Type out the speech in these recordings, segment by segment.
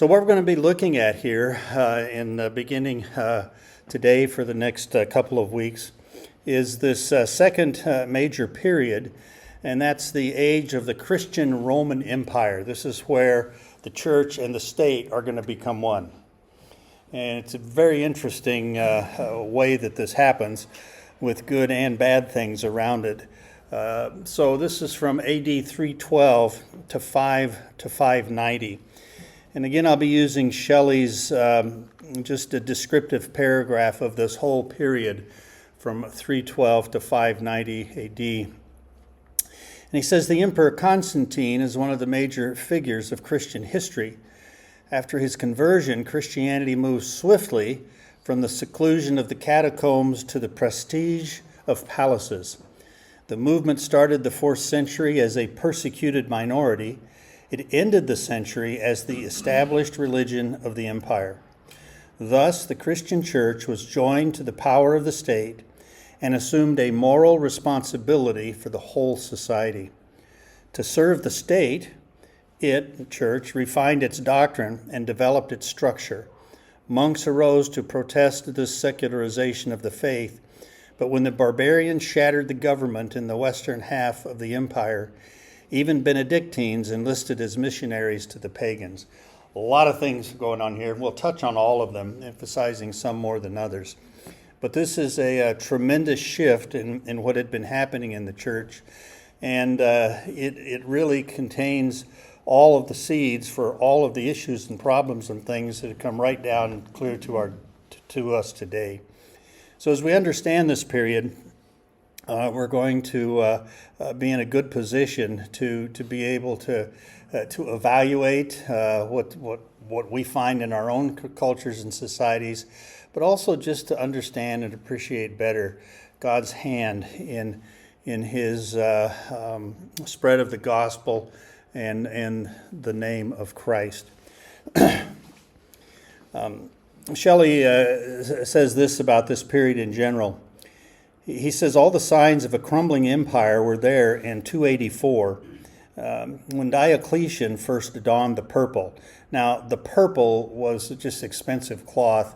So what we're going to be looking at here in the beginning today for the next couple of weeks is this second major period, and that's the age of the Christian Roman Empire. This is where the church and the state are going to become one. And it's a very interesting way that this happens with good and bad things around it. So this is from AD 312 to 590. And again, I'll be using Shelley's just a descriptive paragraph of this whole period from 312 to 590 AD. And he says, the Emperor Constantine is one of the major figures of Christian history. After his conversion, Christianity moved swiftly from the seclusion of the catacombs to the prestige of palaces. The movement started the 4th century as a persecuted minority. It ended the century as the established religion of the empire. Thus, the Christian church was joined to the power of the state and assumed a moral responsibility for the whole society. To serve the state, the church, refined its doctrine and developed its structure. Monks arose to protest this secularization of the faith, but when the barbarians shattered the government in the western half of the empire, even Benedictines enlisted as missionaries to the pagans. A lot of things going on here. We'll touch on all of them, emphasizing some more than others. But this is a tremendous shift in what had been happening in the church. And it really contains all of the seeds for all of the issues and problems and things that have come right down clear to us today. So as we understand this period, we're going to be in a good position to be able to evaluate what we find in our own cultures and societies, but also just to understand and appreciate better God's hand in His spread of the gospel and the name of Christ. Shelley says this about this period in general. He says all the signs of a crumbling empire were there in 284 when Diocletian first donned the purple. Now, the purple was just expensive cloth,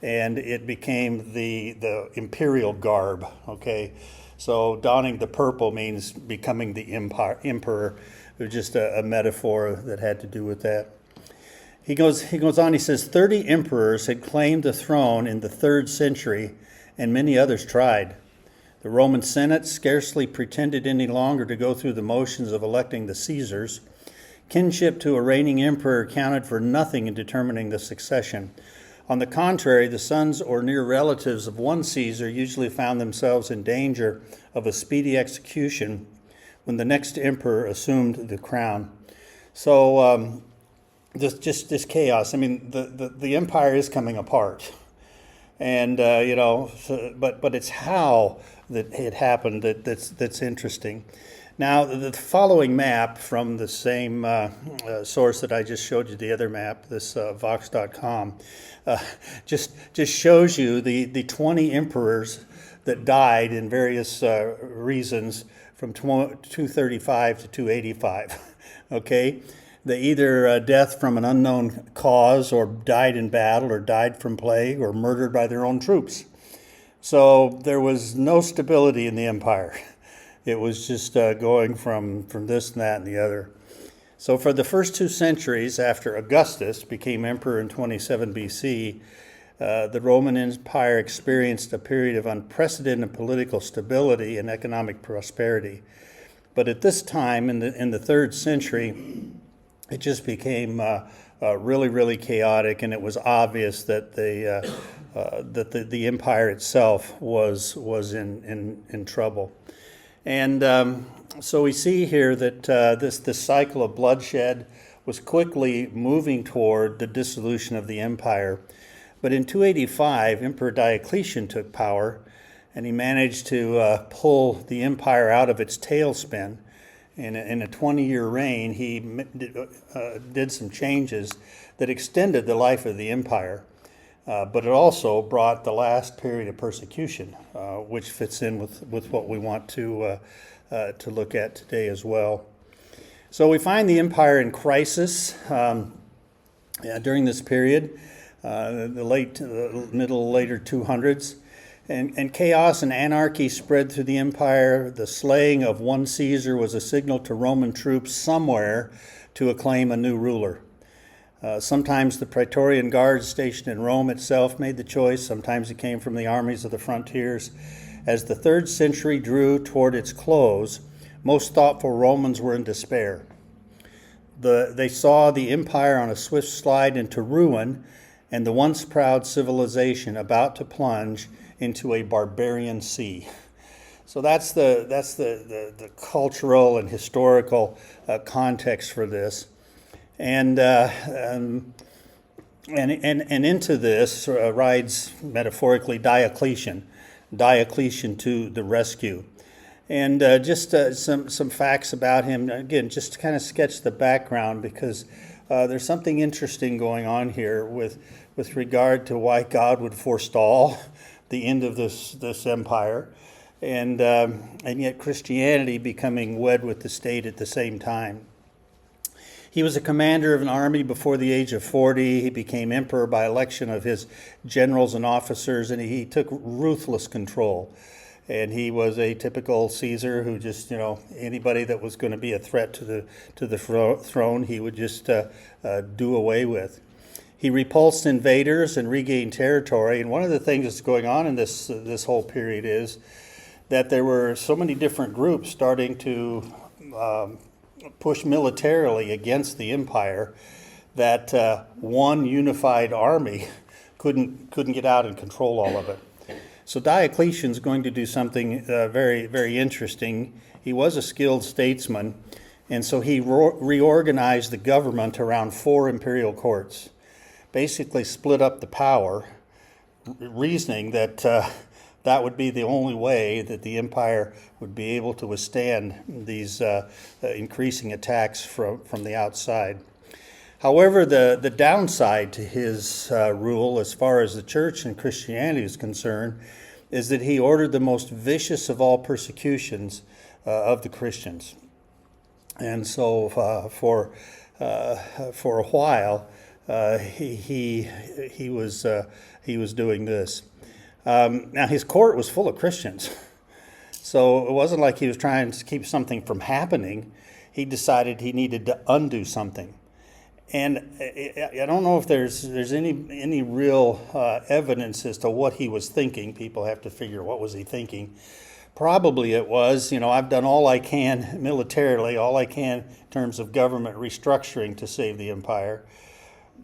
and it became the imperial garb, okay? So donning the purple means becoming the emperor. It was just a metaphor that had to do with that. He goes on, he says, 30 emperors had claimed the throne in the 3rd century, and many others tried. The Roman Senate scarcely pretended any longer to go through the motions of electing the Caesars. Kinship to a reigning emperor counted for nothing in determining the succession. On the contrary, the sons or near relatives of one Caesar usually found themselves in danger of a speedy execution when the next emperor assumed the crown. So this chaos. I mean, the empire is coming apart, and but it's how that it happened that's interesting. Now, the following map from the same source that I just showed you, the other map, this Vox.com, just shows you the 20 emperors that died in various reasons from 235 to 285. Okay, they either death from an unknown cause, or died in battle, or died from plague, or murdered by their own troops. So there was no stability in the empire. It was just going from this and that and the other. So for the first 2 centuries after Augustus became emperor in 27 BC, the Roman Empire experienced a period of unprecedented political stability and economic prosperity. But at this time, in the 3rd century, it just became really, really chaotic, and it was obvious that the empire itself was in trouble. And so we see here that this cycle of bloodshed was quickly moving toward the dissolution of the empire. But in 285, Emperor Diocletian took power, and he managed to pull the empire out of its tailspin. In a 20-year reign, he did some changes that extended the life of the empire, but it also brought the last period of persecution, which fits in with what we want to look at today as well. So we find the empire in crisis. during this period, later 200s. And chaos and anarchy spread through the empire. The slaying of one Caesar was a signal to Roman troops somewhere to acclaim a new ruler. Sometimes the Praetorian Guards stationed in Rome itself made the choice. Sometimes it came from the armies of the frontiers. As the 3rd century drew toward its close, most thoughtful Romans were in despair. They saw the empire on a swift slide into ruin, and the once proud civilization about to plunge into a barbarian sea. So that's the cultural and historical context for this, and into this rides metaphorically Diocletian to the rescue. And just some facts about him. Again, just to kind of sketch the background, because there's something interesting going on here with regard to why God would forestall the end of this empire, and yet Christianity becoming wed with the state at the same time. He was a commander of an army before the age of 40. He became emperor by election of his generals and officers, and he took ruthless control. And he was a typical Caesar who just, anybody that was going to be a threat to the throne, he would just do away with. He repulsed invaders and regained territory. And one of the things that's going on in this whole period is that there were so many different groups starting to push militarily against the empire that one unified army couldn't get out and control all of it. So Diocletian's going to do something very, very interesting. He was a skilled statesman, and so he reorganized the government around 4 imperial courts. Basically split up the power, reasoning that that would be the only way that the empire would be able to withstand these increasing attacks from the outside. However, the downside to his rule, as far as the church and Christianity is concerned, is that he ordered the most vicious of all persecutions of the Christians. And so for a while, he was doing this. Now his court was full of Christians, so it wasn't like he was trying to keep something from happening. He decided he needed to undo something, and I don't know if there's any real evidence as to what he was thinking. People have to figure, what was he thinking? Probably it was, I've done all I can militarily, all I can in terms of government restructuring to save the empire.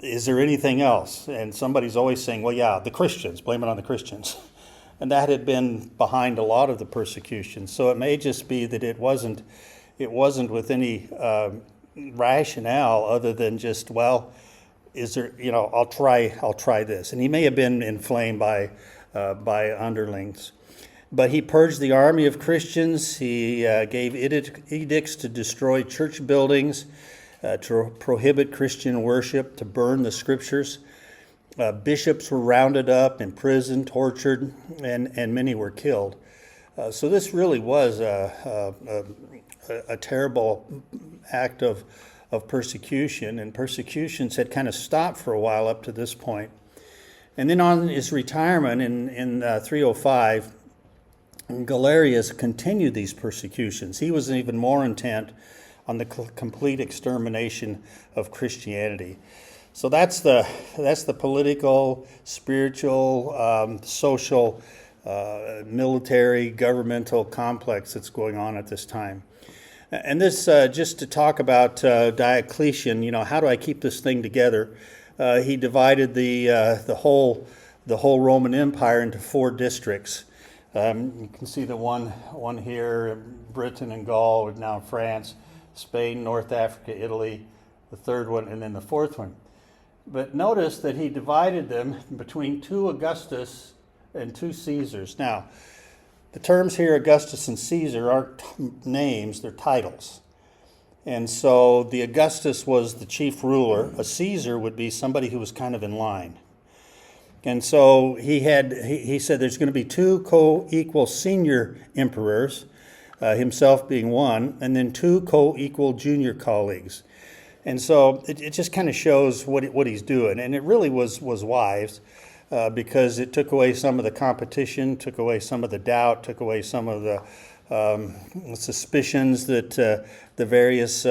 Is there anything else? And somebody's always saying, well, yeah, the Christians, blame it on the Christians. And that had been behind a lot of the persecution. So it may just be that it wasn't with any rationale other than just, well, is there, I'll try this. And he may have been inflamed by underlings. But he purged the army of Christians. He gave edicts to destroy church buildings, to prohibit Christian worship, to burn the scriptures. Bishops were rounded up, imprisoned, tortured, and many were killed. So this really was a terrible act of persecution, and persecutions had kind of stopped for a while up to this point. And then on his retirement in 305, Galerius continued these persecutions. He was even more intent on the complete extermination of Christianity. So that's the political, spiritual, social, military, governmental complex that's going on at this time. And this, just to talk about Diocletian, how do I keep this thing together? He divided the whole Roman Empire into 4 districts. You can see the one here, Britain and Gaul, now France, Spain, North Africa, Italy, the 3rd one, and then the 4th one. But notice that he divided them between 2 Augustus and 2 Caesars. Now, the terms here, Augustus and Caesar, aren't names, they're titles. And so the Augustus was the chief ruler. A Caesar would be somebody who was kind of in line. And so he said there's going to be 2 co-equal senior emperors, himself being one, and then 2 co-equal junior colleagues. And so it just kind of shows what he's doing. And it really was wise, because it took away some of the competition, took away some of the doubt, took away some of the suspicions that the various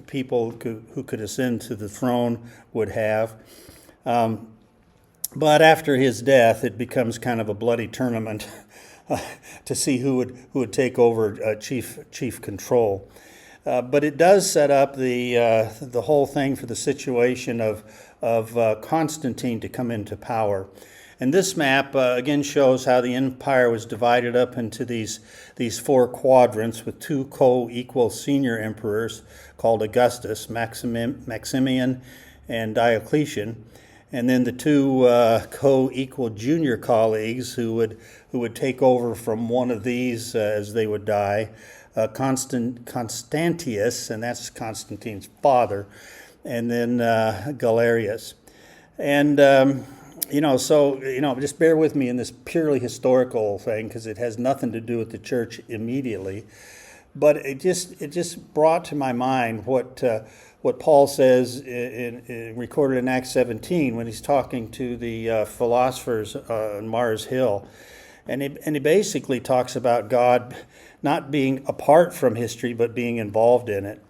people who could ascend to the throne would have. But after his death, it becomes kind of a bloody tournament to see who would take over chief control. But it does set up the whole thing for the situation of Constantine to come into power. And this map again shows how the empire was divided up into these four quadrants with two co-equal senior emperors called Augustus, Maximian, and Diocletian, and then the two co-equal junior colleagues who would take over from one of these as they would die, Constantius, and that's Constantine's father, and then Galerius. And just bear with me in this purely historical thing, because it has nothing to do with the church immediately. But it just brought to my mind what Paul says recorded in Acts 17 when he's talking to the philosophers on Mars Hill, and he basically talks about God not being apart from history but being involved in it.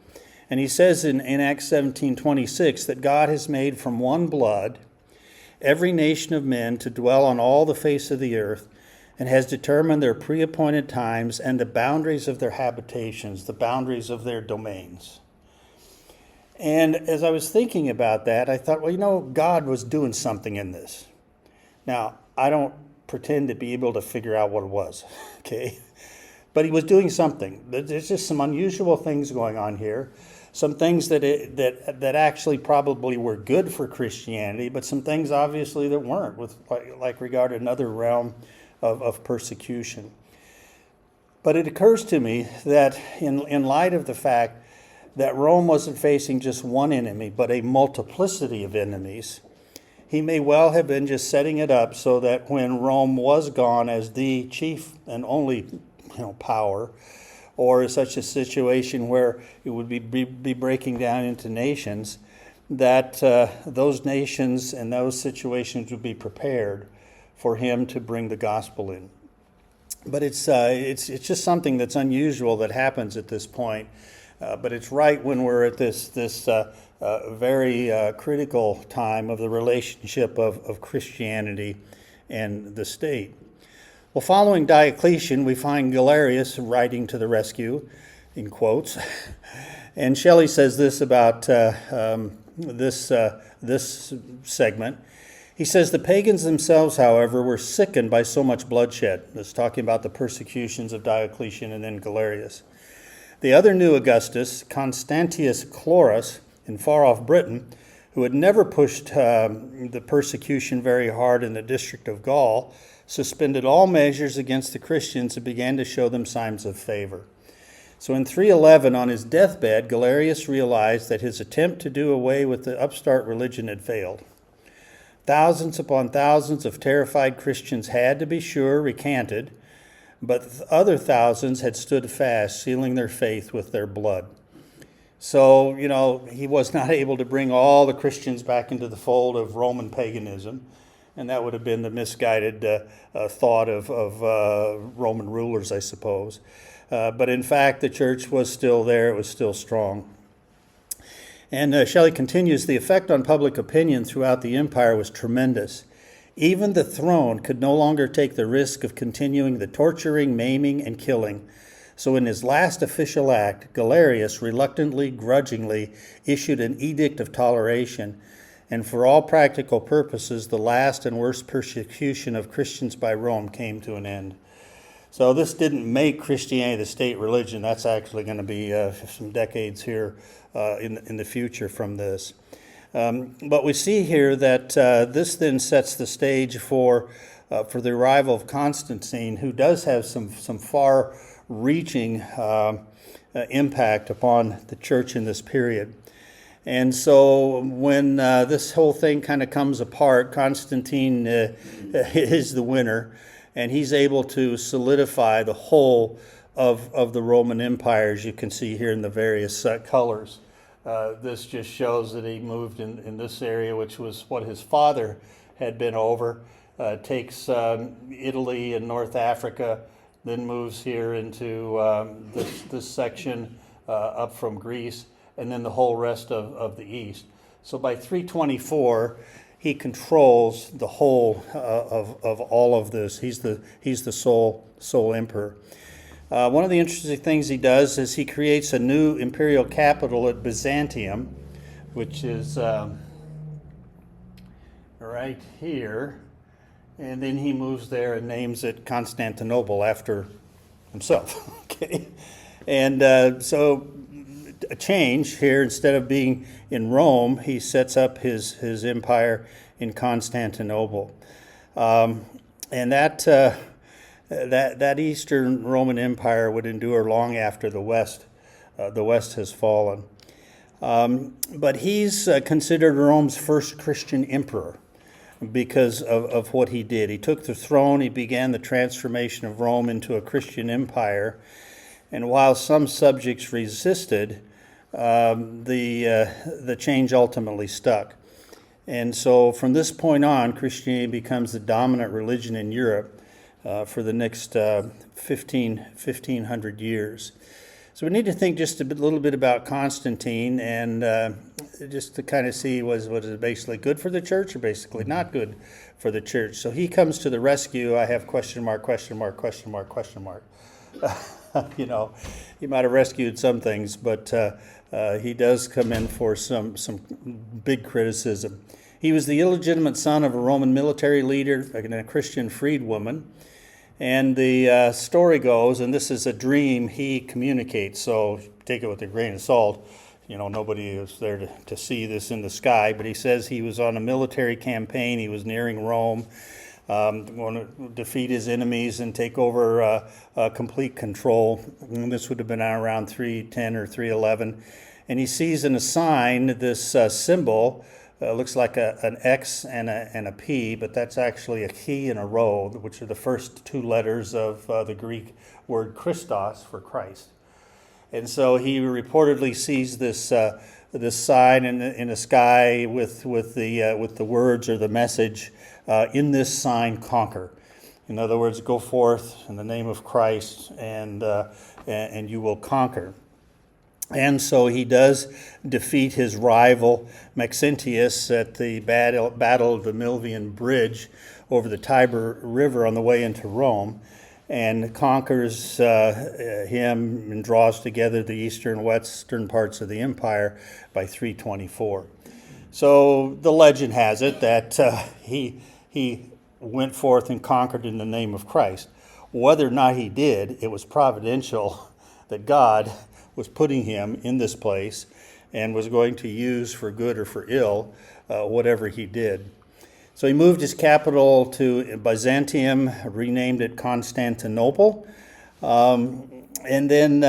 And he says in Acts 17:26 that God has made from one blood every nation of men to dwell on all the face of the earth, and has determined their pre-appointed times and the boundaries of their habitations, the boundaries of their domains. And as I was thinking about that, I thought, God was doing something in this. Now, I don't pretend to be able to figure out what it was, okay? But he was doing something. There's just some unusual things going on here. Some things that actually probably were good for Christianity, but some things obviously that weren't, with like regard to another realm of persecution. But it occurs to me that in light of the fact that Rome wasn't facing just one enemy, but a multiplicity of enemies, he may well have been just setting it up so that when Rome was gone as the chief and only power, or such a situation where it would be breaking down into nations, that those nations and those situations would be prepared for him to bring the gospel in. But it's just something that's unusual that happens at this point. But it's right when we're at this very critical time of the relationship of Christianity and the state. Well, following Diocletian, we find Galerius writing to the rescue, in quotes. And Shelley says this about this segment. He says, the pagans themselves, however, were sickened by so much bloodshed. That's talking about the persecutions of Diocletian and then Galerius. The other new Augustus, Constantius Chlorus, in far-off Britain, who had never pushed the persecution very hard in the district of Gaul, suspended all measures against the Christians and began to show them signs of favor. So in 311, on his deathbed, Galerius realized that his attempt to do away with the upstart religion had failed. Thousands upon thousands of terrified Christians had, to be sure, recanted, but other thousands had stood fast, sealing their faith with their blood. So, he was not able to bring all the Christians back into the fold of Roman paganism. And that would have been the misguided thought of Roman rulers, I suppose. But in fact, the church was still there. It was still strong. And Shelley continues, the effect on public opinion throughout the empire was tremendous. Even the throne could no longer take the risk of continuing the torturing, maiming, and killing. So in his last official act, Galerius reluctantly, grudgingly issued an edict of toleration, and for all practical purposes, the last and worst persecution of Christians by Rome came to an end. So this didn't make Christianity the state religion. That's actually going to be some decades here in the future from this. But we see here that this then sets the stage for the arrival of Constantine, who does have some far-reaching impact upon the church in this period. And so when this whole thing kind of comes apart, Constantine is the winner, and he's able to solidify the whole of the Roman Empire, as you can see here in the various colors This just shows that he moved in this area, which was what his father had been over. Takes Italy and North Africa, then moves here into this section up from Greece, and then the whole rest of the east. So by 324, he controls the whole of all of this. He's the sole emperor. One of the interesting things he does is he creates a new imperial capital at Byzantium, which is right here. And then he moves there and names it Constantinople after himself. Okay, and so a change here. Instead of being in Rome, he sets up his empire in Constantinople, and that Eastern Roman Empire would endure long after the West has fallen. But he's considered Rome's first Christian emperor, because of what he did. He took the throne, he began the transformation of Rome into a Christian empire, and while some subjects resisted, the change ultimately stuck. And so from this point on, Christianity becomes the dominant religion in Europe for the next 1500 years. So we need to think just a little bit about Constantine, and just to kind of see was it basically good for the church or basically not good for the church. So he comes to the rescue. I have question mark, question mark, question mark, question mark. He might have rescued some things, but he does come in for some big criticism. He was the illegitimate son of a Roman military leader and a Christian freedwoman. And the story goes, and this is a dream he communicates, so take it with a grain of salt. Nobody is there to see this in the sky, but he says he was on a military campaign. He was nearing Rome, going to defeat his enemies and take over complete control. And this would have been around 310 or 311. And he sees in a sign this symbol. Looks like an X and a P, but that's actually a key and a rho, which are the first two letters of the Greek word Christos, for Christ. And so he reportedly sees this sign in the sky with the words or the message, "In this sign, conquer." In other words, go forth in the name of Christ, and you will conquer. And so he does defeat his rival Maxentius at the Battle of the Milvian Bridge over the Tiber River on the way into Rome, and conquers him and draws together the eastern and western parts of the empire by 324. So the legend has it that he went forth and conquered in the name of Christ. Whether or not he did, it was providential that God was putting him in this place and was going to use for good or for ill whatever he did. So he moved his capital to Byzantium, renamed it Constantinople, and then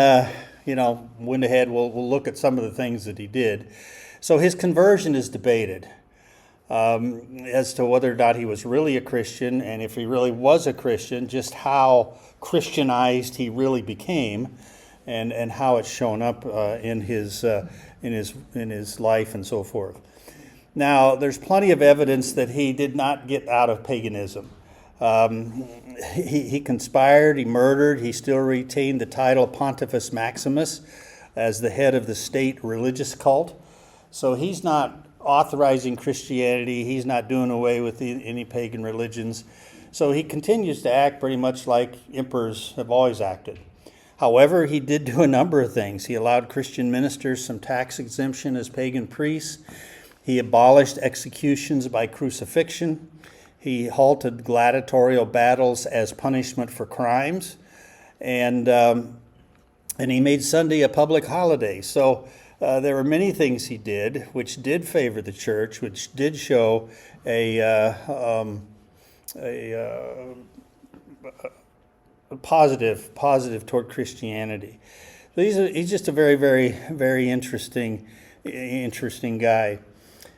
went ahead. We'll look at some of the things that he did. So his conversion is debated as to whether or not he was really a Christian, and if he really was a Christian, just how Christianized he really became. And how it's shown up in his life and so forth. Now, there's plenty of evidence that he did not get out of paganism. He conspired, he murdered, he still retained the title Pontifex Maximus as the head of the state religious cult. So he's not authorizing Christianity, he's not doing away with any pagan religions. So he continues to act pretty much like emperors have always acted. However, he did do a number of things. He allowed Christian ministers some tax exemption as pagan priests. He abolished executions by crucifixion. He halted gladiatorial battles as punishment for crimes. And he made Sunday a public holiday. So there were many things he did which did favor the church, which did show a positive toward Christianity. So he's just a very, very, very interesting guy.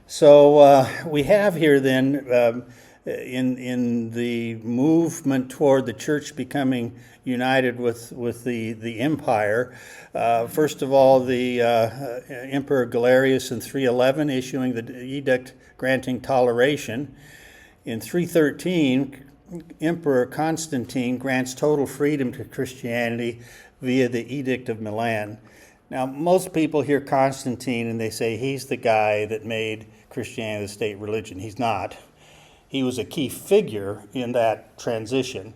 So we have here then in the movement toward the church becoming united with the empire. First of all, the Emperor Galerius in 311 issuing the edict granting toleration. In 313, Emperor Constantine grants total freedom to Christianity via the Edict of Milan. Now, most people hear Constantine and they say he's the guy that made Christianity the state religion. He's not. He was a key figure in that transition.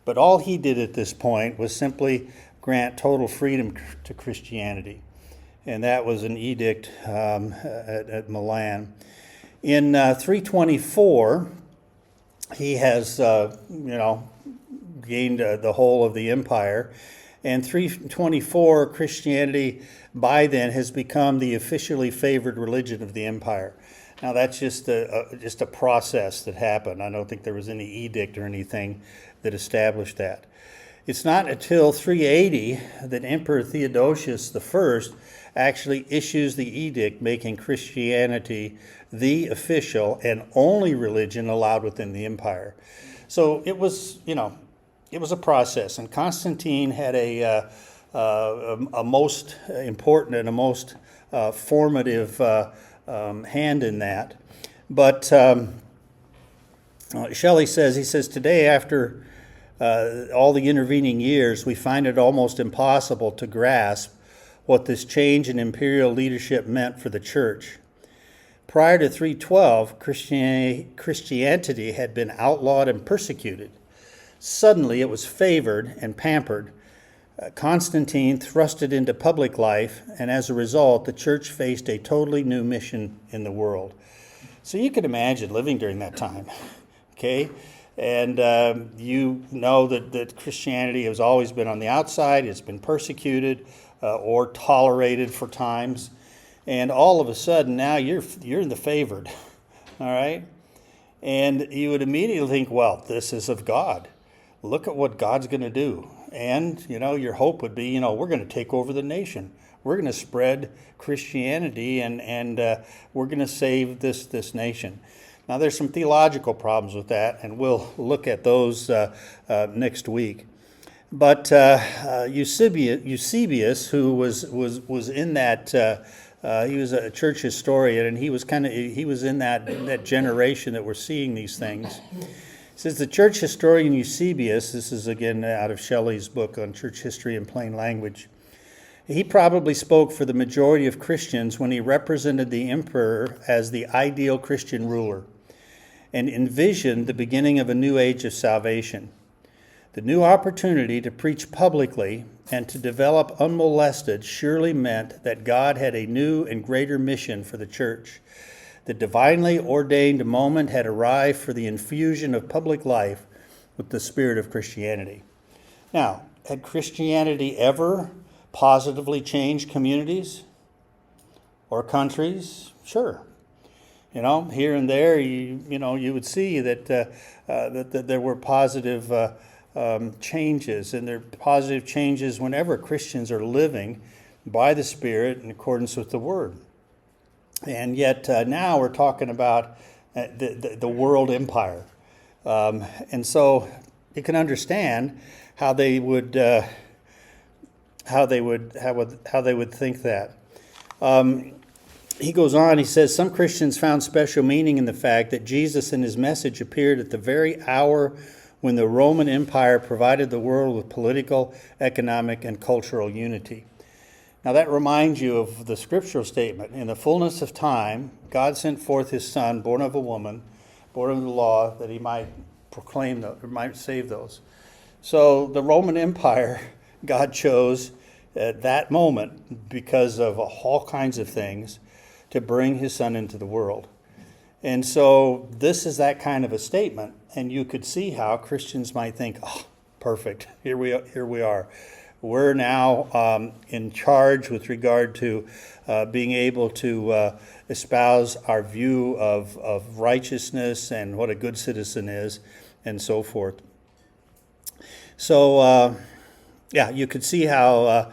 But all he did at this point was simply grant total freedom to Christianity. And that was an edict at Milan. In 324, he has, gained the whole of the empire. And 324, Christianity by then has become the officially favored religion of the empire. Now that's just a process that happened. I don't think there was any edict or anything that established that. It's not until 380 that Emperor Theodosius I actually issues the edict making Christianity the official and only religion allowed within the empire. So it was a process, and Constantine had a most important and a most formative hand in that. But Shelley says, today, after all the intervening years, we find it almost impossible to grasp what this change in imperial leadership meant for the church. Prior to 312, Christianity had been outlawed and persecuted. Suddenly it was favored and pampered. Constantine thrust it into public life, and as a result, the church faced a totally new mission in the world. So you can imagine living during that time, okay? And you know that Christianity has always been on the outside. It's been persecuted or tolerated for times. And all of a sudden, now you're in the favored, all right? And you would immediately think, well, this is of God. Look at what God's going to do. And, your hope would be, we're going to take over the nation. We're going to spread Christianity and we're going to save this nation. Now, there's some theological problems with that, and we'll look at those next week. But Eusebius, who was in that, he was a church historian, and he was in that generation that were seeing these things. It says the church historian Eusebius, this is again out of Shelley's book on church history in plain language, he probably spoke for the majority of Christians when he represented the emperor as the ideal Christian ruler and envisioned the beginning of a new age of salvation. The new opportunity to preach publicly and to develop unmolested surely meant that God had a new and greater mission for the church. The divinely ordained moment had arrived for the infusion of public life with the spirit of Christianity. Now, had Christianity ever positively changed communities or countries? Sure. Here and there, you would see that there were positive changes, and there are positive changes whenever Christians are living by the Spirit in accordance with the Word. And yet now we're talking about the world empire, and so you can understand how they would think that. He goes on. He says some Christians found special meaning in the fact that Jesus and his message appeared at the very hour when the Roman Empire provided the world with political, economic, and cultural unity. Now that reminds you of the scriptural statement. In the fullness of time, God sent forth his Son, born of a woman, born of the law, that he might proclaim those, or might save those. So the Roman Empire, God chose at that moment, because of all kinds of things, to bring his Son into the world. And so this is that kind of a statement, and you could see how Christians might think, oh, perfect, here we are. We're now in charge with regard to being able to espouse our view of righteousness and what a good citizen is, and so forth. So, you could see how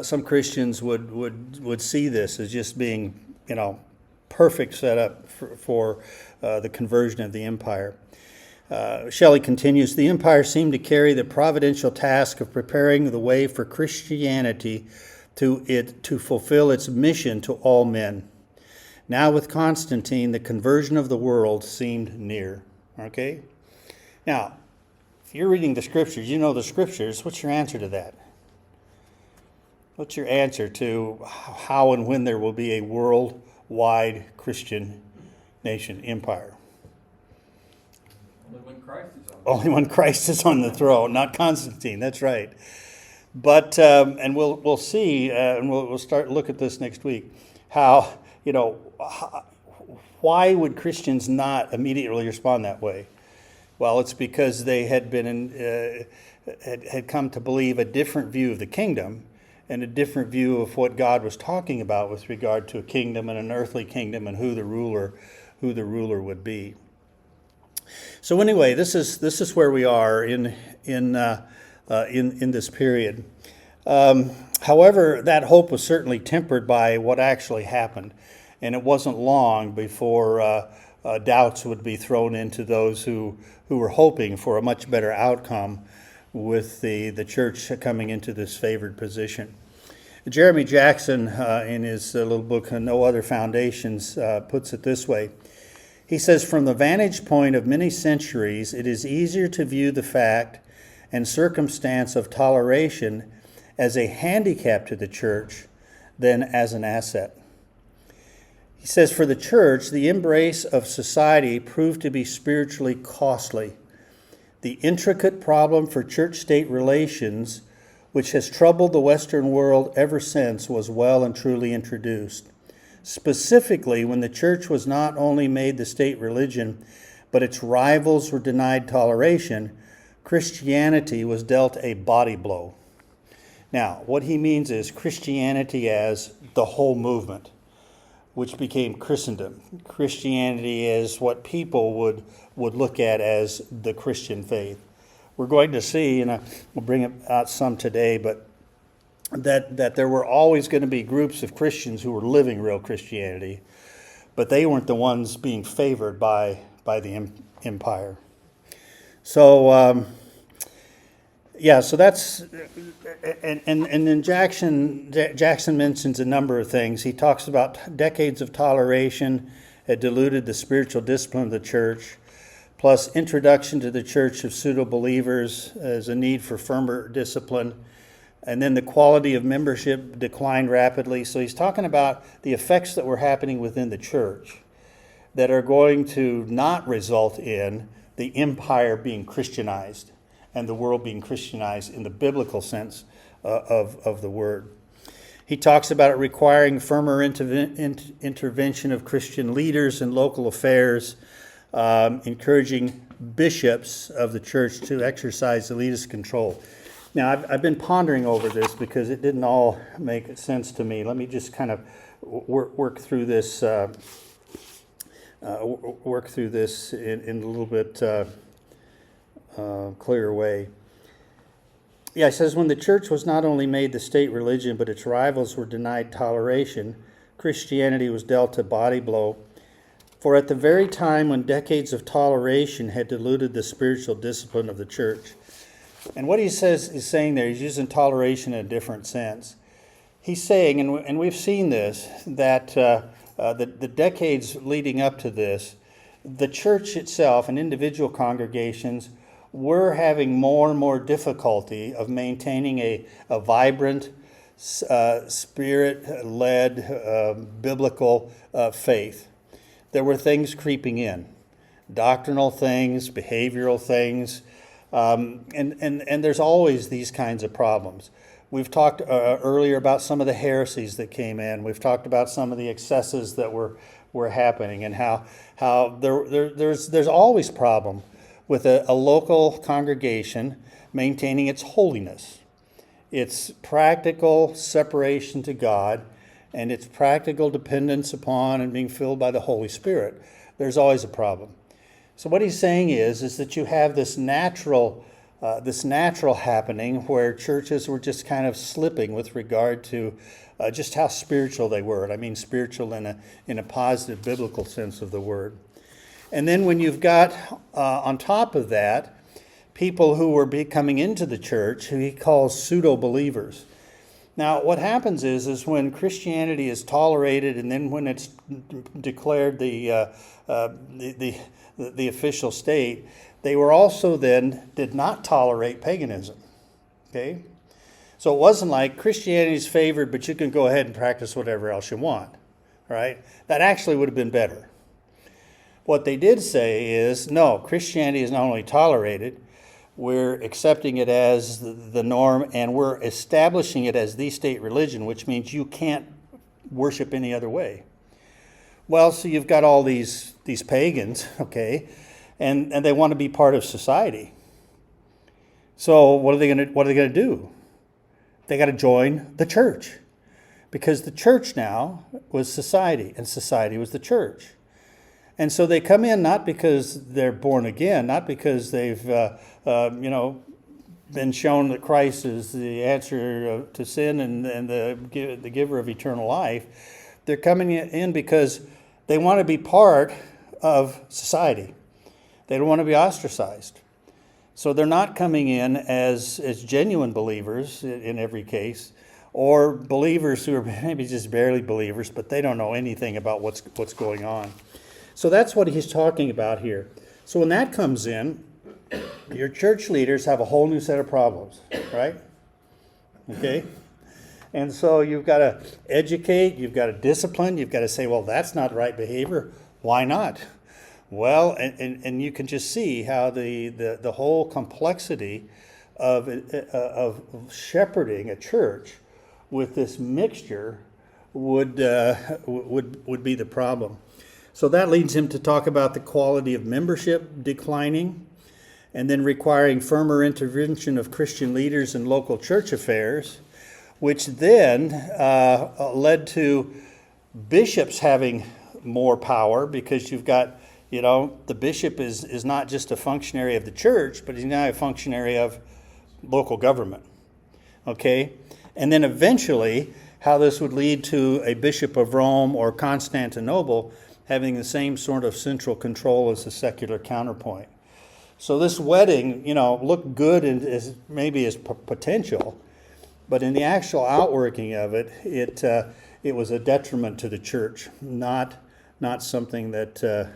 some Christians would see this as just being, perfect setup for the conversion of the empire. Shelley continues, the empire seemed to carry the providential task of preparing the way for Christianity to fulfill its mission to all men. Now with Constantine, the conversion of the world seemed near. Okay? Now, if you're reading the scriptures, you know the scriptures, what's your answer to that? What's your answer to how and when there will be a worldwide Christian nation empire? Only when Christ is on the throne, not Constantine. That's right. But and we'll see, and we'll start to look at this next week. How why would Christians not immediately respond that way? Well, it's because they had had come to believe a different view of the kingdom and a different view of what God was talking about with regard to a kingdom and an earthly kingdom and who the ruler would be. So anyway, this is where we are in this period. However, that hope was certainly tempered by what actually happened, and it wasn't long before doubts would be thrown into those who were hoping for a much better outcome with the church coming into this favored position. Jeremy Jackson, in his little book, No Other Foundations, puts it this way. He says, from the vantage point of many centuries, it is easier to view the fact and circumstance of toleration as a handicap to the church than as an asset. He says, for the church, the embrace of society proved to be spiritually costly. The intricate problem for church-state relations, which has troubled the Western world ever since, was well and truly introduced. Specifically, when the church was not only made the state religion, but its rivals were denied toleration, Christianity was dealt a body blow. Now, what he means is Christianity as the whole movement, which became Christendom. Christianity is what people would look at as the Christian faith. We're going to see, and we'll bring it out some today, but that there were always going to be groups of Christians who were living real Christianity, but they weren't the ones being favored by the empire. So, so that's, and then Jackson mentions a number of things. He talks about decades of toleration had diluted the spiritual discipline of the church, plus introduction to the church of pseudo-believers as a need for firmer discipline. And then the quality of membership declined rapidly. So he's talking about the effects that were happening within the church that are going to not result in the empire being Christianized and the world being Christianized in the biblical sense of the word. He talks about it requiring firmer intervention of Christian leaders in local affairs, encouraging bishops of the church to exercise elitist control. Now, I've been pondering over this because it didn't all make sense to me. Let me just kind of work through this in a little bit clearer way. Yeah, it says, when the church was not only made the state religion, but its rivals were denied toleration, Christianity was dealt a body blow. For at the very time when decades of toleration had diluted the spiritual discipline of the church. And what he says is saying there, he's using toleration in a different sense. He's saying, and we've seen this, that the decades leading up to this, the church itself and individual congregations were having more and more difficulty of maintaining a vibrant, spirit-led, biblical faith. There were things creeping in, doctrinal things, behavioral things, and there's always these kinds of problems. We've talked earlier about some of the heresies that came in. We've talked about some of the excesses that were happening, and how there's always problem with a local congregation maintaining its holiness, its practical separation to God, and its practical dependence upon and being filled by the Holy Spirit. There's always a problem. So what he's saying is that you have this natural happening where churches were just kind of slipping with regard to just how spiritual they were. And I mean spiritual in a positive biblical sense of the word. And then when you've got, on top of that, people who were coming into the church, who he calls pseudo-believers. Now, what happens is when Christianity is tolerated, and then when it's declared the official state, they were also then did not tolerate paganism. Okay, so it wasn't like Christianity is favored, but you can go ahead and practice whatever else you want. Right? That actually would have been better. What they did say is, no, Christianity is not only tolerated, we're accepting it as the norm, and we're establishing it as the state religion, which means you can't worship any other way. Well, so you've got all these pagans, okay, and they want to be part of society. So what are they going to do? They got to join the church, because the church now was society, and society was the church. And so they come in not because they're born again, not because they've been shown that Christ is the answer to sin and the giver of eternal life. They're coming in because they want to be part of society. They don't want to be ostracized. So they're not coming in as genuine believers in every case, or believers who are maybe just barely believers, but they don't know anything about what's going on. So that's what he's talking about here. So when that comes in, your church leaders have a whole new set of problems, right? Okay? And so you've got to educate, you've got to discipline, you've got to say, well, that's not right behavior. Why not? Well, and you can just see how the whole complexity of shepherding a church with this mixture would be the problem. So that leads him to talk about the quality of membership declining, and then requiring firmer intervention of Christian leaders in local church affairs, which then led to bishops having more power, because you've got, the bishop is not just a functionary of the church, but he's now a functionary of local government. Okay? And then eventually, how this would lead to a bishop of Rome or Constantinople having the same sort of central control as the secular counterpoint. So this wedding, looked good and maybe as potential, but in the actual outworking of it, it was a detriment to the church, not something that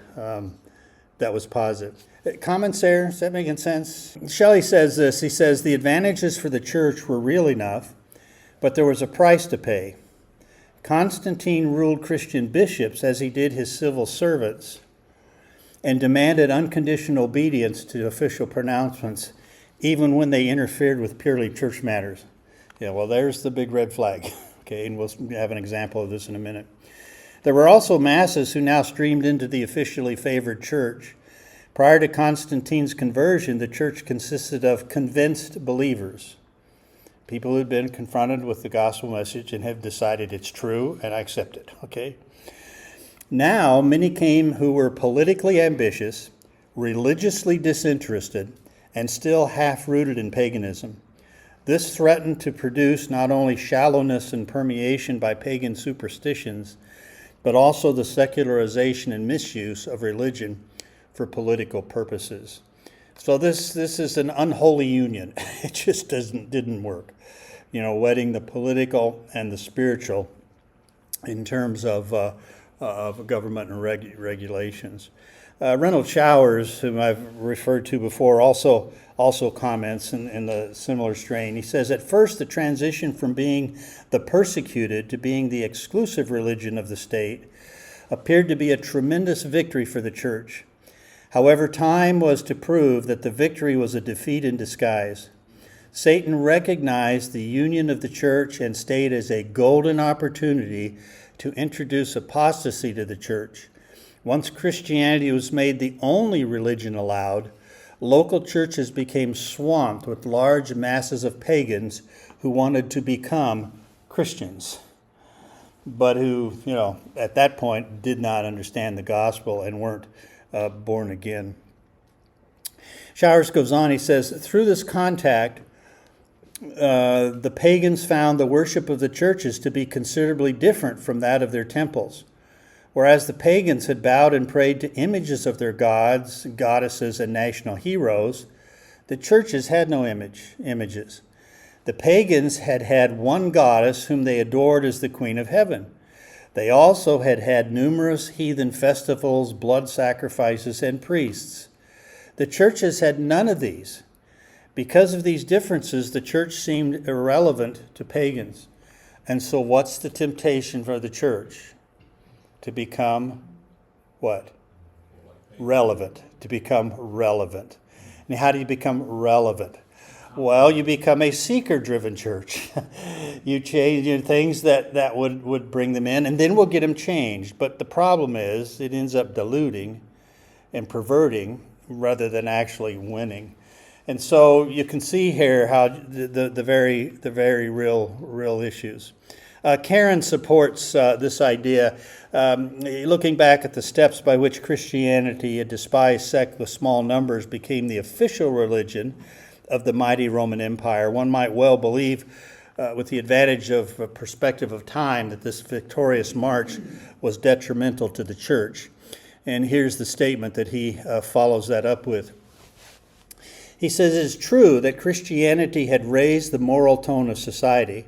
was positive. Comments there? Is that making sense? Shelley says this. He says, the advantages for the church were real enough, but there was a price to pay. Constantine ruled Christian bishops as he did his civil servants, and demanded unconditional obedience to official pronouncements, even when they interfered with purely church matters. Yeah, well, there's the big red flag. Okay, and we'll have an example of this in a minute. There were also masses who now streamed into the officially favored church. Prior to Constantine's conversion, the church consisted of convinced believers, people who had been confronted with the gospel message and have decided it's true, and I accept it, okay? Now, many came who were politically ambitious, religiously disinterested, and still half-rooted in paganism. This threatened to produce not only shallowness and permeation by pagan superstitions, but also the secularization and misuse of religion for political purposes. So this is an unholy union. It just didn't work. Wedding the political and the spiritual in terms of government and regulations. Reynolds Showers, whom I've referred to before, also comments in the similar strain. He says, at first the transition from being the persecuted to being the exclusive religion of the state appeared to be a tremendous victory for the church. However, time was to prove that the victory was a defeat in disguise. Satan recognized the union of the church and state as a golden opportunity to introduce apostasy to the church. Once Christianity was made the only religion allowed, local churches became swamped with large masses of pagans who wanted to become Christians, but who, at that point did not understand the gospel and weren't born again. Showers goes on, he says, through this contact, the pagans found the worship of the churches to be considerably different from that of their temples. Whereas the pagans had bowed and prayed to images of their gods, goddesses, and national heroes, the churches had no images. The pagans had had one goddess whom they adored as the Queen of Heaven. They also had had numerous heathen festivals, blood sacrifices, and priests. The churches had none of these. Because of these differences, the church seemed irrelevant to pagans. And so what's the temptation for the church? To become what? Relevant. To become relevant. And how do you become relevant? Well, you become a seeker-driven church. You change things that would bring them in, and then we'll get them changed. But the problem is it ends up diluting and perverting rather than actually winning. And so you can see here how the very real issues. Karen supports this idea, looking back at the steps by which Christianity, a despised sect with small numbers, became the official religion of the mighty Roman Empire. One might well believe, with the advantage of a perspective of time, that this victorious march was detrimental to the church. And here's the statement that he follows that up with. He says, "It is true that Christianity had raised the moral tone of society,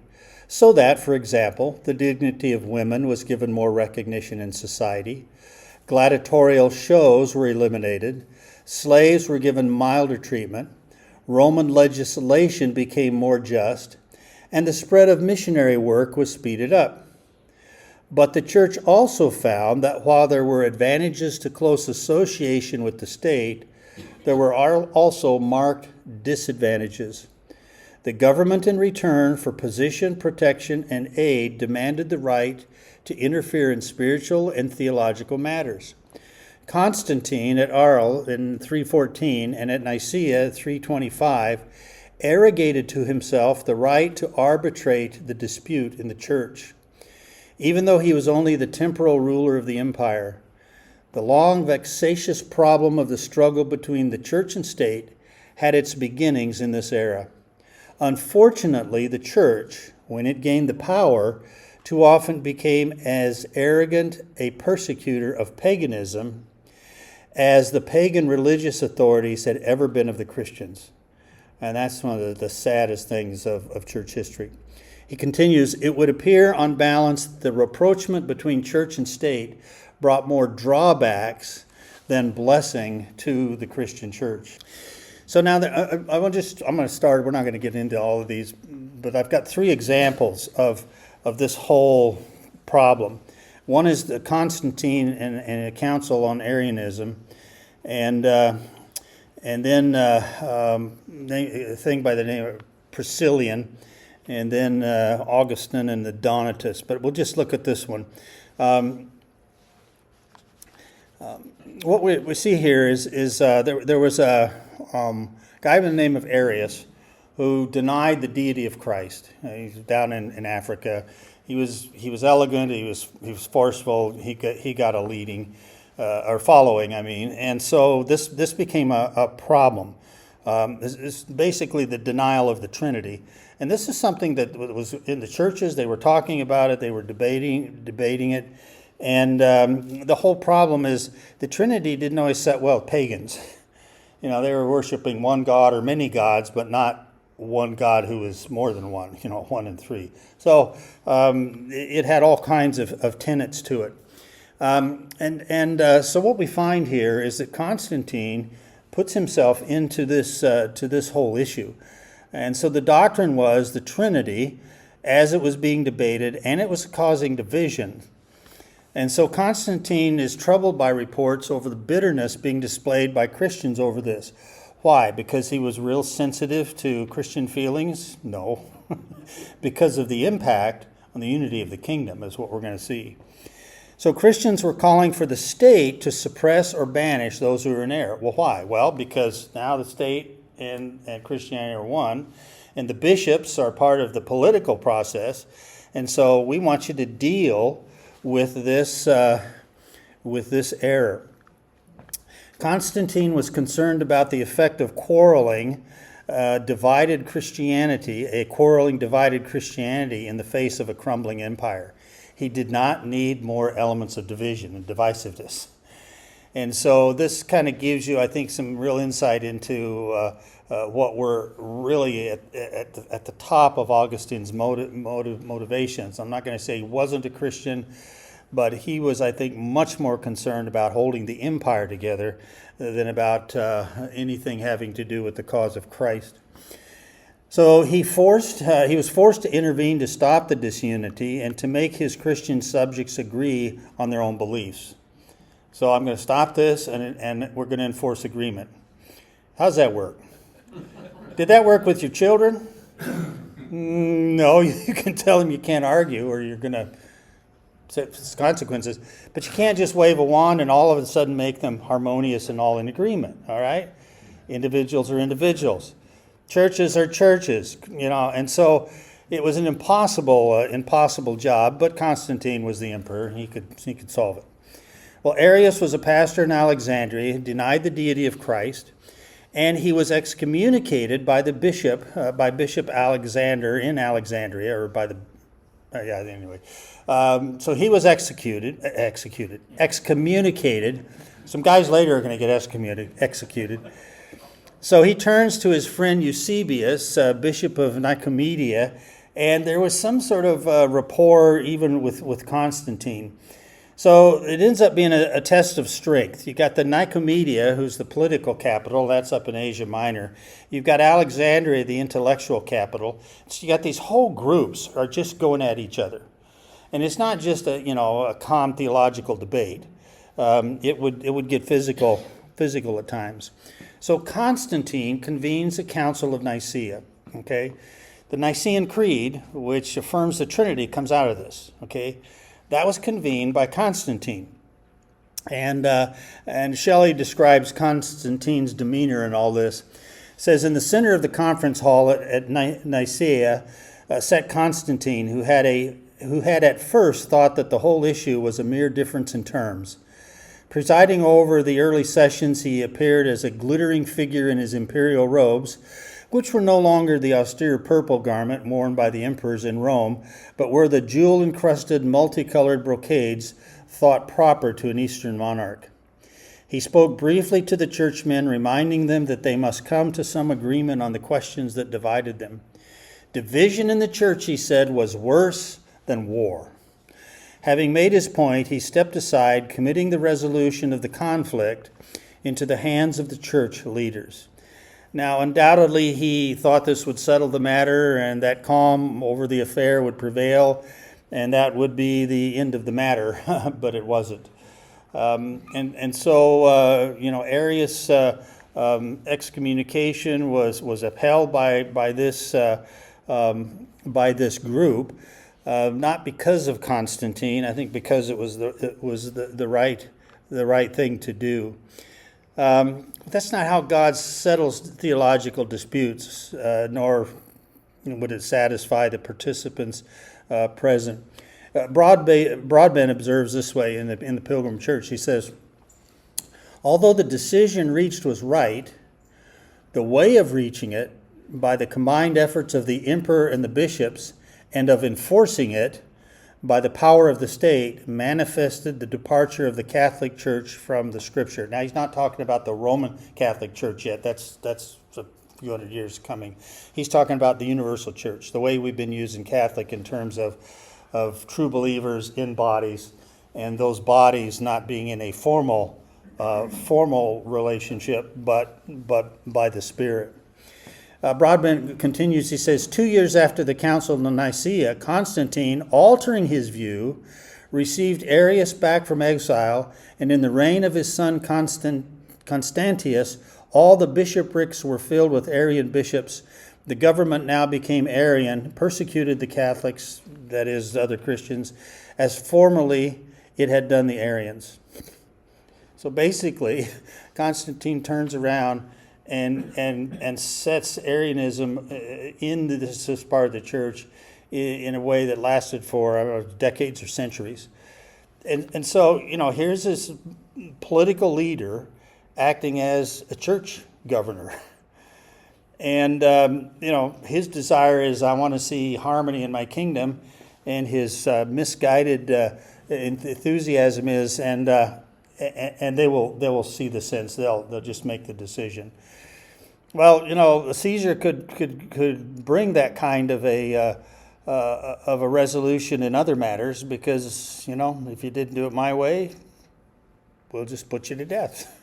so that, for example, the dignity of women was given more recognition in society. Gladiatorial shows were eliminated. Slaves were given milder treatment. Roman legislation became more just, and the spread of missionary work was speeded up. But the church also found that while there were advantages to close association with the state, there were also marked disadvantages. The government, in return for position, protection, and aid, demanded the right to interfere in spiritual and theological matters. Constantine at Arles in 314 and at Nicaea 325 arrogated to himself the right to arbitrate the dispute in the church, even though he was only the temporal ruler of the empire. The long, vexatious problem of the struggle between the church and state had its beginnings in this era. Unfortunately, the church, when it gained the power, too often became as arrogant a persecutor of paganism as the pagan religious authorities had ever been of the Christians. And that's one of the saddest things of church history. He continues, "It would appear on balance the rapprochement between church and state brought more drawbacks than blessing to the Christian church." So now I'm going to start. We're not going to get into all of these, but I've got three examples of this whole problem. One is the Constantine and a council on Arianism, and then a thing by the name of Priscillian, and then Augustine and the Donatists. But we'll just look at this one. What we see here is there was a guy by the name of Arius who denied the deity of Christ. He's down in Africa. He was elegant. He was forceful. He got a leading or following. And so this became a problem. It's basically the denial of the Trinity, and this is something that was in the churches. They were talking about it. They were debating it, and the whole problem is the Trinity didn't always set well with pagans. They were worshiping one God or many gods, but not one God who is more than one, one and three. So it had all kinds of tenets to it. So what we find here is that Constantine puts himself into this whole issue. And so the doctrine was the Trinity as it was being debated, and it was causing division. And so Constantine is troubled by reports over the bitterness being displayed by Christians over this. Why? Because he was real sensitive to Christian feelings? No. Because of the impact on the unity of the kingdom is what we're going to see. So Christians were calling for the state to suppress or banish those who are in error. Well, why? Well, because now the state and Christianity are one, and the bishops are part of the political process, and so we want you to deal with this error. Constantine was concerned about the effect of quarreling divided Christianity in the face of a crumbling empire. He did not need more elements of division and divisiveness. And so this kind of gives you, I think, some real insight into what were really at the top of Augustine's motivations. I'm not going to say he wasn't a Christian, but he was, I think, much more concerned about holding the empire together than about anything having to do with the cause of Christ. So he was forced to intervene to stop the disunity and to make his Christian subjects agree on their own beliefs. So I'm going to stop this, and we're going to enforce agreement. How's that work? Did that work with your children? No, you can tell them you can't argue or you're going to set consequences. But you can't just wave a wand and all of a sudden make them harmonious and all in agreement, all right? Individuals are individuals. Churches are churches, and so it was an impossible job, but Constantine was the emperor. He could solve it. Well, Arius was a pastor in Alexandria, he denied the deity of Christ, and he was excommunicated by the bishop, by Bishop Alexander in Alexandria, or by the, anyway. So he was excommunicated. Some guys later are going to get executed. So he turns to his friend Eusebius, Bishop of Nicomedia, and there was some sort of rapport even with Constantine. So it ends up being a test of strength. You got the Nicomedia, who's the political capital, that's up in Asia Minor. You've got Alexandria, the intellectual capital. So you got these whole groups are just going at each other. And it's not just a calm theological debate. It would get physical at times. So Constantine convenes a council of Nicaea. Okay, the Nicene Creed, which affirms the Trinity, comes out of this. Okay. That was convened by Constantine. And Shelley describes Constantine's demeanor in all this. It says, in the center of the conference hall at Nicaea sat Constantine, who had at first thought that the whole issue was a mere difference in terms. Presiding over the early sessions, he appeared as a glittering figure in his imperial robes, which were no longer the austere purple garment worn by the emperors in Rome, but were the jewel-encrusted, multicolored brocades thought proper to an Eastern monarch. He spoke briefly to the churchmen, reminding them that they must come to some agreement on the questions that divided them. Division in the church, he said, was worse than war. Having made his point, he stepped aside, committing the resolution of the conflict into the hands of the church leaders. Now, undoubtedly, he thought this would settle the matter and that calm over the affair would prevail, and that would be the end of the matter, but it wasn't. So Arius' excommunication was upheld by this group, not because of Constantine, I think because it was the right thing to do. That's not how God settles theological disputes, nor would it satisfy the participants present. Broadbent observes this way in the Pilgrim Church. He says, although the decision reached was right, the way of reaching it, by the combined efforts of the emperor and the bishops, and of enforcing it by the power of the state, manifested the departure of the Catholic Church from the Scripture. Now, he's not talking about the Roman Catholic Church yet. That's a few hundred years coming. He's talking about the universal church, the way we've been using Catholic in terms of true believers in bodies, and those bodies not being in a formal relationship, but by the Spirit. Broadbent continues, he says, 2 years after the Council of Nicaea, Constantine, altering his view, received Arius back from exile, and in the reign of his son Constantius, all the bishoprics were filled with Arian bishops. The government now became Arian, persecuted the Catholics, that is, other Christians, as formerly it had done the Arians. So basically, Constantine turns around and sets Arianism in this part of the church in a way that lasted for decades or centuries. And so, here's this political leader acting as a church governor. And, his desire is, I want to see harmony in my kingdom. and his misguided enthusiasm is, and they will see the sense. They'll just make the decision. Well, Caesar could bring that kind of a resolution in other matters, because if you didn't do it my way, we'll just put you to death.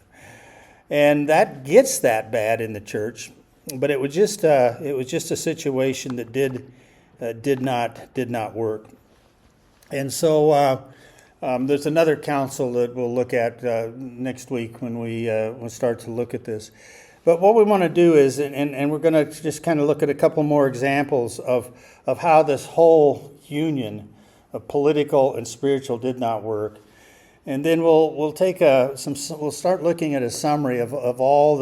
And that gets that bad in the church, but it was just a situation that did not work. And so there's another council that we'll look at next week when we'll start to look at this. But what we want to do is, and we're going to just kind of look at a couple more examples of how this whole union of political and spiritual did not work. And then we'll take we'll start looking at a summary of all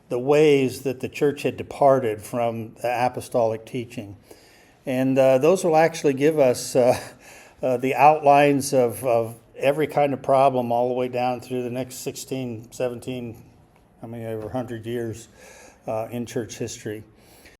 the ways that the church had departed from the apostolic teaching. And those will actually give us the outlines of every kind of problem all the way down through the next 16, 17, over 100 years in church history.